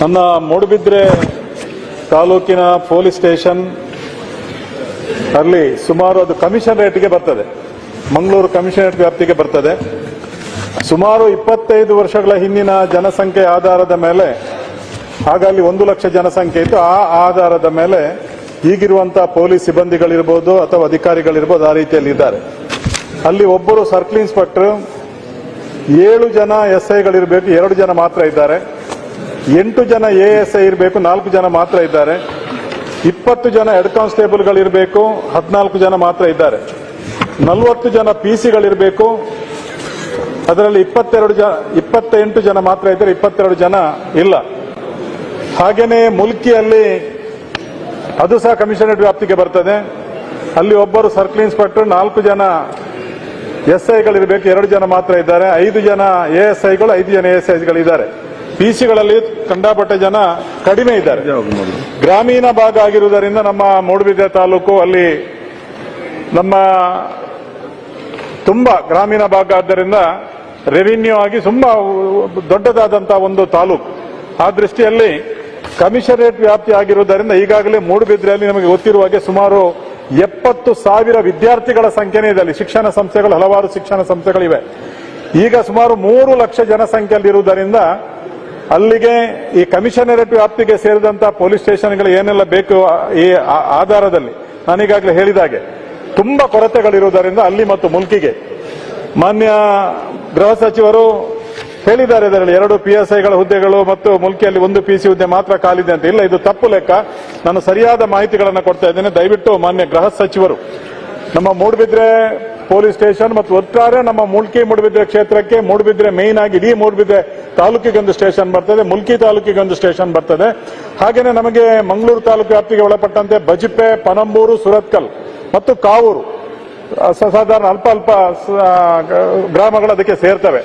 ನನ್ನ ಮೂಡುಬಿದ್ರೆ ತಾಲೂಕಿನ police station ಅಲ್ಲಿ ಸುಮಾರು ಅದು ಕಮಿಷನರೇಟ್ಗೆ ಬರ್ತದೆ, ಮಂಗಳೂರು ಕಮಿಷನರೇಟ್ ವ್ಯಾಪ್ತಿಗೆ ಬರ್ತದೆ. ಸುಮಾರು 25 ವರ್ಷಗಳ ಹಿಂದಿನ ಜನಸಂಖ್ಯೆ ಆಧಾರದ ಮೇಲೆ, ಆಗ ಅಲ್ಲಿ 1 ಲಕ್ಷ ಜನಸಂಖ್ಯೆ ಇತ್ತು. ಆ ಆಧಾರದ ಮೇಲೆ ಈಗಿರುವಂತಹ ಪೊಲೀಸ್ ಸಿಬ್ಬಂದಿಗಳಿರ್ಬೋದು ಅಥವಾ ಅಧಿಕಾರಿಗಳಿರ್ಬೋದು, ಆ ರೀತಿಯಲ್ಲಿ ಇದ್ದಾರೆ. ಅಲ್ಲಿ ಒಬ್ಬರು ಸರ್ಕಲ್ ಇನ್ಸ್ಪೆಕ್ಟರ್, 7 ಜನ SIಗಳಿರಬೇಕು, 2 ಜನ ಮಾತ್ರ ಇದ್ದಾರೆ. 8 ಜನ ASI ಇರಬೇಕು, 4 ಜನ ಮಾತ್ರ ಇದ್ದಾರೆ. 20 ಜನ ಹೆಡ್ ಕಾನ್ಸ್ಟೇಬಲ್ಗಳಿರಬೇಕು, 14 ಜನ ಮಾತ್ರ ಇದ್ದಾರೆ. 40 ಜನ PCಗಳಿರಬೇಕು, ಅದರಲ್ಲಿ 28 ಜನ ಮಾತ್ರ ಇದ್ದಾರೆ, 22 ಜನ ಇಲ್ಲ. ಹಾಗೇನೆ ಮುಲ್ಕಿಯಲ್ಲಿ ಅದು ಸಹ ಕಮಿಷನರೇಟ್ ವ್ಯಾಪ್ತಿಗೆ ಬರ್ತದೆ. ಅಲ್ಲಿ ಒಬ್ಬರು ಸರ್ಕಲ್ ಇನ್ಸ್ಪೆಕ್ಟರ್, 4 ಜನ SIಗಳಿರಬೇಕು, 2 ಜನ ಮಾತ್ರ ಇದ್ದಾರೆ. 5 ಜನ ASIಗಳು, 5 ಜನ ASIಗಳಿದ್ದಾರೆ. PCಗಳಲ್ಲಿ ಕಂಡಾಪಟ್ಟೆ ಜನ ಕಡಿಮೆ ಇದ್ದಾರೆ. ಗ್ರಾಮೀಣ ಭಾಗ ಆಗಿರುವುದರಿಂದ ನಮ್ಮ ಮೂಡುಬಿದ್ರೆ ತಾಲೂಕು ಅಲ್ಲಿ ನಮ್ಮ ತುಂಬಾ ಗ್ರಾಮೀಣ ಭಾಗ ಆದ್ದರಿಂದ ರೆವಿನ್ಯೂ ಆಗಿ ತುಂಬಾ ದೊಡ್ಡದಾದಂತಹ ಒಂದು ತಾಲೂಕು. ಆ ದೃಷ್ಟಿಯಲ್ಲಿ ಕಮಿಷನರೇಟ್ ವ್ಯಾಪ್ತಿ ಆಗಿರುವುದರಿಂದ ಈಗಾಗಲೇ ಮೂಡುಬಿದ್ರೆಯಲ್ಲಿ ನಮಗೆ ಗೊತ್ತಿರುವ ಹಾಗೆ ಸುಮಾರು 70,000 ವಿದ್ಯಾರ್ಥಿಗಳ ಸಂಖ್ಯೆನೇ ಇದೆ. ಅಲ್ಲಿ ಶಿಕ್ಷಣ ಸಂಸ್ಥೆಗಳು, ಹಲವಾರು ಶಿಕ್ಷಣ ಸಂಸ್ಥೆಗಳಿವೆ. ಈಗ ಸುಮಾರು 3 ಲಕ್ಷ ಜನಸಂಖ್ಯೆಯಲ್ಲಿರುವುದರಿಂದ ಅಲ್ಲಿಗೆ ಈ ಕಮಿಷನರೇಟ್ ವ್ಯಾಪ್ತಿಗೆ ಸೇರಿದಂತಹ ಪೊಲೀಸ್ ಸ್ಟೇಷನ್ಗಳು ಏನೆಲ್ಲ ಬೇಕು ಈ ಆಧಾರದಲ್ಲಿ ನಾನೀಗಾಗಲೇ ಹೇಳಿದಾಗೆ ತುಂಬಾ ಕೊರತೆಗಳಿರುವುದರಿಂದ ಅಲ್ಲಿ ಮತ್ತು ಮುಲ್ಕಿಗೆ ಮಾನ್ಯ ಗೃಹ ಸಚಿವರು ಹೇಳಿದ್ದಾರೆ, ಇದರಲ್ಲಿ 2 PSIಗಳ ಹುದ್ದೆಗಳು ಮತ್ತು ಮುಲ್ಕಿಯಲ್ಲಿ 1 PC ಹುದ್ದೆ ಮಾತ್ರ ಖಾಲಿದೆ ಅಂತ. ಇಲ್ಲ, ಇದು ತಪ್ಪು ಲೆಕ್ಕ. ನಾನು ಸರಿಯಾದ ಮಾಹಿತಿಗಳನ್ನು ಕೊಡ್ತಾ ಇದ್ದೇನೆ. ದಯವಿಟ್ಟು ಮಾನ್ಯ ಗೃಹ ಸಚಿವರು ನಮ್ಮ ಮೂಡುಬಿದ್ರೆ ಪೊಲೀಸ್ ಸ್ಟೇಷನ್ ಮತ್ತು ಒಟ್ಟಾರೆ ನಮ್ಮ ಮುಲ್ಕಿ ಮೂಡುಬಿದ್ರೆ ಕ್ಷೇತ್ರಕ್ಕೆ, ಮೂಡುಬಿದ್ರೆ ಮೇನ್ ಆಗಿ ಇಡೀ ಮೂಡುಬಿದ್ರೆ ತಾಲೂಕಿಗೊಂದು ಸ್ಟೇಷನ್ ಬರ್ತದೆ, ಮುಲ್ಕಿ ತಾಲೂಕಿಗೊಂದು ಸ್ಟೇಷನ್ ಬರ್ತದೆ. ಹಾಗೇನೆ ನಮಗೆ ಮಂಗಳೂರು ತಾಲೂಕು ವ್ಯಾಪ್ತಿಗೆ ಒಳಪಟ್ಟಂತೆ ಬಜಿಪೆ, ಪನಂಬೂರು, ಸುರತ್ಕಲ್ ಮತ್ತು ಕಾವೂರು ಸಾಧಾರಣ ಅಲ್ಪ ಗ್ರಾಮಗಳು ಅದಕ್ಕೆ ಸೇರ್ತವೆ.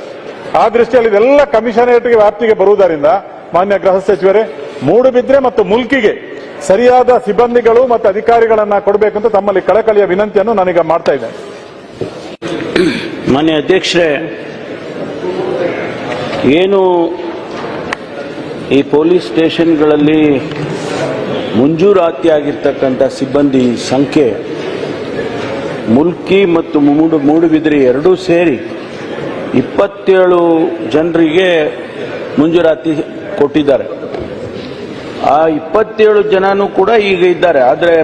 ಆ ದೃಷ್ಟಿಯಲ್ಲಿ ಇದೆಲ್ಲ ಕಮಿಷನರೇಟ್ಗೆ ವ್ಯಾಪ್ತಿಗೆ ಬರುವುದರಿಂದ ಮಾನ್ಯ ಗೃಹ ಸಚಿವರೇ, ಮೂಡುಬಿದ್ರೆ ಮತ್ತು ಮುಲ್ಕಿಗೆ ಸರಿಯಾದ ಸಿಬ್ಬಂದಿಗಳು ಮತ್ತು ಅಧಿಕಾರಿಗಳನ್ನ ಕೊಡಬೇಕಂತ ತಮ್ಮಲ್ಲಿ ಕಳಕಳಿಯ ವಿನಂತಿಯನ್ನು ನಾನೀಗ ಮಾಡ್ತಾ ಇದ್ದೇನೆ. ಮಾನ್ಯ ಅಧ್ಯಕ್ಷರೇ, ಏನು ಈ ಪೊಲೀಸ್ ಸ್ಟೇಷನ್ಗಳಲ್ಲಿ ಮಂಜೂರಾತಿಯಾಗಿರ್ತಕ್ಕಂಥ ಸಿಬ್ಬಂದಿ ಸಂಖ್ಯೆ ಮುಲ್ಕಿ ಮತ್ತು ಮೂಡುಬಿದಿರೆ ಎರಡೂ ಸೇರಿ 27 ಜನರಿಗೆ ಮಂಜೂರಾತಿ ಕೊಟ್ಟಿದ್ದಾರೆ. ಆ 27 ಜನನೂ ಕೂಡ ಈಗ ಇದ್ದಾರೆ. ಆದರೆ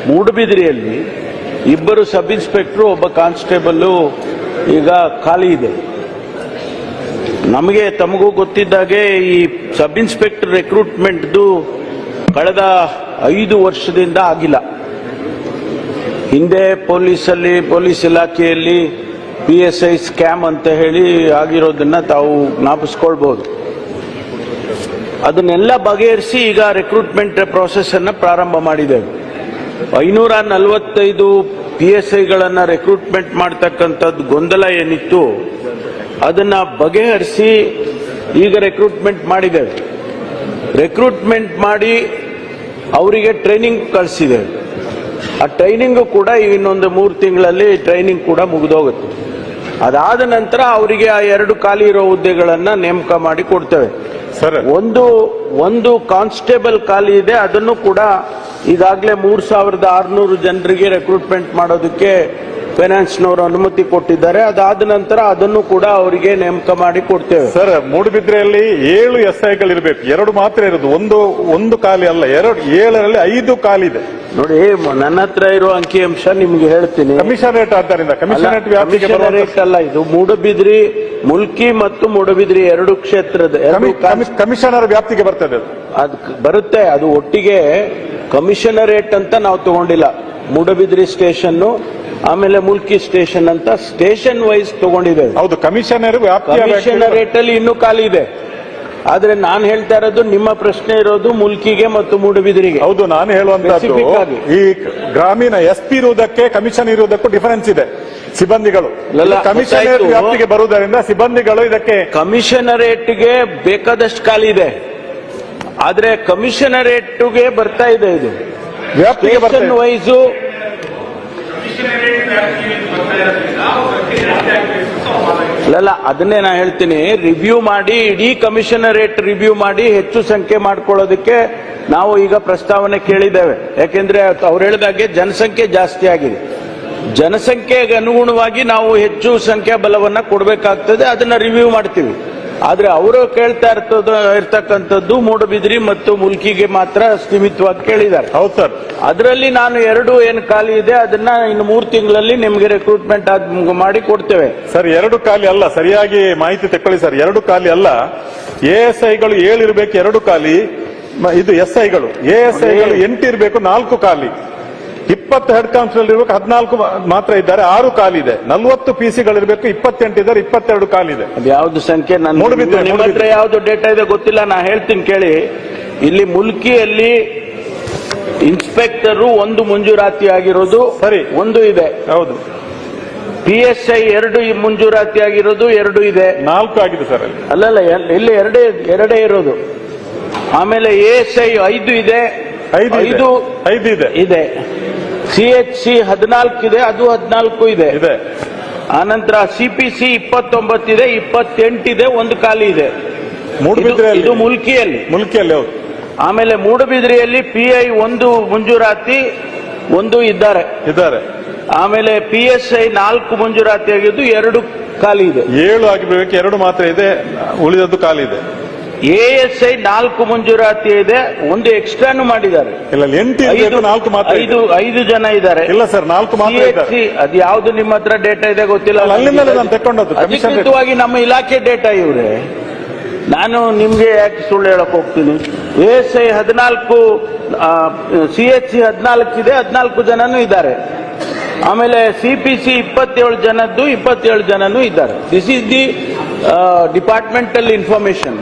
ಮೂಡುಬಿದಿರೆಯಲ್ಲಿ 2 ಸಬ್ ಇನ್ಸ್ಪೆಕ್ಟರ್, 1 ಕಾನ್ಸ್ಟೇಬಲ್ ಈಗ ಖಾಲಿ ಇದೆ. ನಮಗೆ ತಮಗೂ ಗೊತ್ತಿದ್ದಾಗೆ ಈ ಸಬ್ ಇನ್ಸ್ಪೆಕ್ಟರ್ ರಿಕ್ರೂಟ್ಮೆಂಟ್ದು ಕಳೆದ 5 ವರ್ಷದಿಂದ ಆಗಿಲ್ಲ. ಹಿಂದೆ ಪೊಲೀಸ್ ಇಲಾಖೆಯಲ್ಲಿ PSI ಸ್ಕ್ಯಾಮ್ ಅಂತ ಹೇಳಿ ಆಗಿರೋದನ್ನ ತಾವು ಜ್ಞಾಪಿಸ್ಕೊಳ್ಬಹುದು. ಅದನ್ನೆಲ್ಲ ಬಗೆಹರಿಸಿ ಈಗ ರಿಕ್ರೂಟ್ಮೆಂಟ್ ಪ್ರಾಸೆಸ್ ಅನ್ನು ಪ್ರಾರಂಭ ಮಾಡಿದ್ದೇವೆ. 545 PSIಗಳನ್ನ ರಿಕ್ರೂಟ್ಮೆಂಟ್ ಮಾಡತಕ್ಕಂಥದ್ದು ಗೊಂದಲ ಏನಿತ್ತು ಅದನ್ನ ಬಗೆಹರಿಸಿ ಈಗ ರಿಕ್ರೂಟ್ಮೆಂಟ್ ಮಾಡಿದ್ದೇವೆ. ರಿಕ್ರೂಟ್ಮೆಂಟ್ ಮಾಡಿ ಅವರಿಗೆ ಟ್ರೈನಿಂಗ್ ಕಳಿಸಿದ್ದೇವೆ. ಆ ಟ್ರೈನಿಂಗು ಕೂಡ ಇನ್ನೊಂದು 3 ತಿಂಗಳಲ್ಲಿ ಟ್ರೈನಿಂಗ್ ಕೂಡ ಮುಗಿದೋಗುತ್ತೆ. ಅದಾದ ನಂತರ ಅವರಿಗೆ ಆ 2 ಖಾಲಿ ಇರೋ ಹುದ್ದೆಗಳನ್ನ ನೇಮಕ ಮಾಡಿ ಕೊಡ್ತೇವೆ. ಒಂದು ಕಾನ್ಸ್ಟೇಬಲ್ ಖಾಲಿ ಇದೆ, ಅದನ್ನು ಕೂಡ ಈಗಾಗಲೇ 3600 ಜನರಿಗೆ ರಿಕ್ರೂಟ್ಮೆಂಟ್ ಮಾಡೋದಕ್ಕೆ ಫೈನಾನ್ಸ್ನವರು ಅನುಮತಿ ಕೊಟ್ಟಿದ್ದಾರೆ. ಅದಾದ ನಂತರ ಅದನ್ನು ಕೂಡ ಅವರಿಗೆ ನೇಮಕ ಮಾಡಿ ಕೊಡ್ತೇವೆ. ಸರ್, ಮೂಡುಬಿದ್ರೆಯಲ್ಲಿ 7 SIಗಳಿರಬೇಕು, 2 ಮಾತ್ರ ಇರೋದು. ಒಂದು ಖಾಲಿ ಅಲ್ಲ, 7ರಲ್ಲಿ 5 ಖಾಲಿ ಇದೆ. ನೋಡಿ, ನನ್ನ ಹತ್ರ ಇರೋ ಅಂಕಿಅಂಶ ನಿಮ್ಗೆ ಹೇಳ್ತೀನಿ. ಕಮಿಷನರೇಟ್ ಆದ್ದರಿಂದ ಕಮಿಷನರೇಟ್ ಅಲ್ಲ, ಇದು ಮೂಡುಬಿದ್ರಿ, ಮುಲ್ಕಿ ಮತ್ತು ಮೂಡುಬಿದ್ರಿ 2 ಕ್ಷೇತ್ರದ ಕಮಿಷನರ್ ವ್ಯಾಪ್ತಿಗೆ ಬರ್ತದೆ. ಅದು ಬರುತ್ತೆ, ಅದು ಒಟ್ಟಿಗೆ ಕಮಿಷನರೇಟ್ ಅಂತ ನಾವು ತಗೊಂಡಿಲ್ಲ. ಮೂಡುಬಿದ್ರಿ ಸ್ಟೇಷನ್ ಆಮೇಲೆ ಮುಲ್ಕಿ ಸ್ಟೇಷನ್ ಅಂತ ಸ್ಟೇಷನ್ ವೈಸ್ ತಗೊಂಡಿದ್ದೇವೆ. ಹೌದು, ಕಮಿಷನರೇಟ್ ಅಲ್ಲಿ ಇನ್ನೂ ಖಾಲಿ ಇದೆ. ಆದ್ರೆ ನಾನು ಹೇಳ್ತಾ ಇರೋದು, ನಿಮ್ಮ ಪ್ರಶ್ನೆ ಇರೋದು ಮುಲ್ಕಿಗೆ ಮತ್ತು ಮೂಡುಬಿದಿರಿಗೆ. ಹೌದು, ನಾನು ಹೇಳುವಂತದ್ದು ಈ ಗ್ರಾಮೀಣ SP ಇರುವುದಕ್ಕೆ ಕಮಿಷನ್ ಇರುವುದಕ್ಕೂ ಡಿಫರೆನ್ಸ್ ಇದೆ. ಸಿಬ್ಬಂದಿಗಳು ಕಮಿಷನರೇಟ್ ವ್ಯಾಪ್ತಿಗೆ ಬರುವುದರಿಂದ ಸಿಬ್ಬಂದಿಗಳು ಇದಕ್ಕೆ ಕಮಿಷನರೇಟ್ಗೆ ಬೇಕಾದಷ್ಟು ಖಾಲಿ ಇದೆ. ಆದ್ರೆ ಕಮಿಷನರೇಟ್ಗೆ ಬರ್ತಾ ಇದೆ, ಇದು ವ್ಯಾಪ್ತಿಗೆ ಸ್ಟೇಷನ್ ವೈಸು ಅಲ್ಲಲ್ಲ, ಅದನ್ನೇ ನಾ ಹೇಳ್ತೀನಿ, ರಿವ್ಯೂ ಮಾಡಿ ಇಡೀ ಕಮಿಷನರೇಟ್ ರಿವ್ಯೂ ಮಾಡಿ ಹೆಚ್ಚು ಸಂಖ್ಯೆ ಮಾಡ್ಕೊಳ್ಳೋದಕ್ಕೆ ನಾವು ಈಗ ಪ್ರಸ್ತಾವನೆ ಕೇಳಿದ್ದೇವೆ. ಯಾಕೆಂದ್ರೆ ಅವ್ರು ಹೇಳಿದಾಗೆ ಜನಸಂಖ್ಯೆ ಜಾಸ್ತಿ ಆಗಿದೆ. ಜನಸಂಖ್ಯೆಗೆ ಅನುಗುಣವಾಗಿ ನಾವು ಹೆಚ್ಚು ಸಂಖ್ಯಾ ಬಲವನ್ನ ಕೊಡಬೇಕಾಗ್ತದೆ. ಅದನ್ನ ರಿವ್ಯೂ ಮಾಡ್ತೀವಿ. ಆದ್ರೆ ಅವರು ಕೇಳ್ತಾ ಇರ್ತಕ್ಕಂಥದ್ದು ಮೂಡಬಿದ್ರಿ ಮತ್ತು ಮುಲ್ಕಿಗೆ ಮಾತ್ರ ಸೀಮಿತವಾಗಿ ಕೇಳಿದ್ದಾರೆ. ಹೌದು ಸರ್. ಅದರಲ್ಲಿ ನಾನು 2 ಏನು ಖಾಲಿ ಇದೆ ಅದನ್ನ ಇನ್ನು 3 ತಿಂಗಳಲ್ಲಿ ನಿಮಗೆ ರಿಕ್ರೂಟ್ಮೆಂಟ್ ಮಾಡಿ ಕೊಡ್ತೇವೆ. ಸರ್ 2 ಖಾಲಿ ಅಲ್ಲ, ಸರಿಯಾಗಿ ಮಾಹಿತಿ ತಕೊಳ್ಳಿ ಸರ್. 2 ಖಾಲಿ ಅಲ್ಲ, ASIಗಳು 7 ಇರಬೇಕು, 2 ಖಾಲಿ. ಇದು SIಗಳು, ASIಗಳು 8 ಇರಬೇಕು, 4 ಖಾಲಿ. 20 ಹೆಡ್ ಕಾನ್ಸ್ಟೇಬಲ್ ಇರಬೇಕು, 14 ಮಾತ್ರ ಇದ್ದಾರೆ, 6 ಖಾಲಿ ಇದೆ. 40 PC-ಗಳಿರಬೇಕು, 28 ಇದ್ದಾರೆ, 22 ಖಾಲಿ ಇದೆ. ಅದು ಯಾವ್ದು ಸಂಖ್ಯೆ ಮೂಡಬಿದ್ರೆ ನಿಮ್ಮ ಹತ್ರ ಯಾವ್ದು ಡೇಟಾ ಇದೆ ಗೊತ್ತಿಲ್ಲ, ನಾ ಹೇಳ್ತೀನಿ ಕೇಳಿ. ಇಲ್ಲಿ ಮುಲ್ಕಿಯಲ್ಲಿ ಇನ್ಸ್ಪೆಕ್ಟರ್ 1 ಮಂಜೂರಾತಿ ಆಗಿರೋದು ಸರಿ, 1 ಇದೆ. ಹೌದು. PSI 2 ಮಂಜೂರಾತಿ ಆಗಿರೋದು 2 ಇದೆ. 4 ಆಗಿದೆ ಸರ್ ಅಲ್ಲಿ. ಅಲ್ಲಲ್ಲ, ಇಲ್ಲಿ ಎರಡೇ ಇರೋದು. ಆಮೇಲೆ ASI 5 ಇದೆ, 5 ಇದೆ. CHC 14 ಇದೆ, ಅದು 14 ಇದೆ. ಆನಂತರ CPC 29 ಇದೆ, 28 ಇದೆ, 1 ಖಾಲಿ ಇದೆ. ಮೂಡಬಿದ್ರೆಯಲ್ಲಿ, ಇದು ಮುಲ್ಕಿಯಲ್ಲಿ. ಹೌದು. ಆಮೇಲೆ ಮೂಡಬಿದ್ರಿಯಲ್ಲಿ PI 1 ಮಂಜೂರಾತಿ 1 ಇದ್ದಾರೆ. ಆಮೇಲೆ PSI 4 ಮಂಜೂರಾತಿ ಆಗಿದ್ದು 2 ಖಾಲಿ ಇದೆ. 7 ಆಗಿರ್ಬೇಕು, 2 ಮಾತ್ರ ಇದೆ, ಉಳಿದದ್ದು ಖಾಲಿ ಇದೆ. ASI 4 ಮಂಜೂರಾತಿ ಇದೆ, 1 ಎಕ್ಸ್ಟ್ರಾನು ಮಾಡಿದ್ದಾರೆ. ಇಲ್ಲ, 8 ಇರಬೇಕು, 4 ಮಾತ್ರ. 5 ಜನ ಇದ್ದಾರೆ. ಇಲ್ಲ ಸರ್, 4 ಮಾತ್ರ ಇದ್ದಾರೆ. ಅದು ಯಾವ್ದು ನಿಮ್ಮ ಹತ್ರ ಡೇಟಾ ಇದೆ ಗೊತ್ತಿಲ್ಲ. ಅಲ್ಲಿಂದ ನಾನು ತಕೊಂಡದ್ದು ಅಧಿಕೃತವಾಗಿ ನಮ್ಮ ಇಲಾಖೆ ಡೇಟಾ ಇವ್ರೆ. ನಾನು ನಿಮ್ಗೆ ಯಾಕೆ ಸುಳ್ಳು ಹೇಳಕ್ ಹೋಗ್ತೀನಿ. ASI 14, CHC 14 ಇದೆ, 14 ಜನನೂ ಇದ್ದಾರೆ. ಆಮೇಲೆ CPC 27 ಜನದ್ದು 27 ಜನನೂ ಇದ್ದಾರೆ. This is the departmental information.